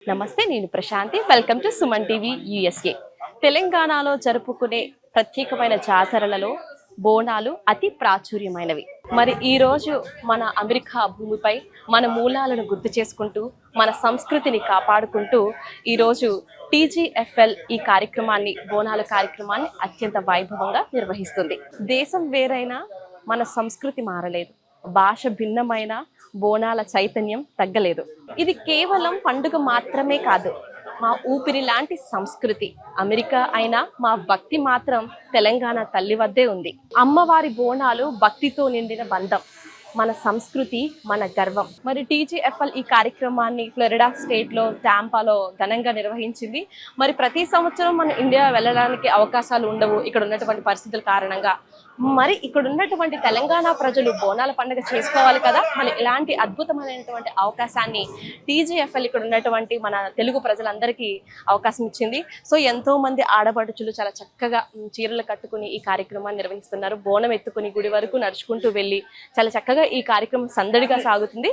నమస్తే, నేను Prashanthi. Welcome to Suman TV USA. తెలంగాణలో జరుపుకునే ప్రత్యేకమైన జాతరలలో బోనాలు అతి ప్రాచుర్యమైనవి. మరి ఈరోజు మన అమెరికా భూమిపై మన మూలాలను గుర్తు చేసుకుంటూ, మన సంస్కృతిని కాపాడుకుంటూ ఈరోజు టీజీఎఫ్ఎల్ ఈ కార్యక్రమాన్ని, బోనాల కార్యక్రమాన్ని అత్యంత వైభవంగా నిర్వహిస్తుంది. దేశం వేరైనా మన సంస్కృతి మారలేదు, భాష భిన్నమైన బోనాల చైతన్యం తగ్గలేదు. ఇది కేవలం పండుగ మాత్రమే కాదు, మా ఊపిరి లాంటి సంస్కృతి. అమెరికా అయినా మా భక్తి మాత్రం తెలంగాణ తల్లి వద్దే ఉంది. అమ్మవారి బోనాలు భక్తితో నిండిన బంధం, మన సంస్కృతి, మన గర్వం. మరి టీజీఎఫ్ఎల్ ఈ కార్యక్రమాన్ని ఫ్లోరిడా స్టేట్లో టాంపాలో ఘనంగా నిర్వహించింది. మరి ప్రతి సంవత్సరం మన ఇండియా వెళ్ళడానికి అవకాశాలు ఉండవు ఇక్కడ ఉన్నటువంటి పరిస్థితుల కారణంగా. మరి ఇక్కడ ఉన్నటువంటి తెలంగాణ ప్రజలు బోనాల పండుగ చేసుకోవాలి కదా. మరి ఇలాంటి అద్భుతమైనటువంటి అవకాశాన్ని టీజీఎఫ్ఎల్ ఇక్కడ ఉన్నటువంటి మన తెలుగు ప్రజలందరికీ అవకాశం ఇచ్చింది. సో ఎంతో మంది ఆడపడుచులు చాలా చక్కగా చీరలు కట్టుకుని ఈ కార్యక్రమాన్ని నిర్వహిస్తున్నారు. బోనం ఎత్తుకుని గుడి వరకు నడుచుకుంటూ వెళ్ళి చాలా చక్కగా ఈ కార్యక్రమం సందడిగా సాగుతుంది.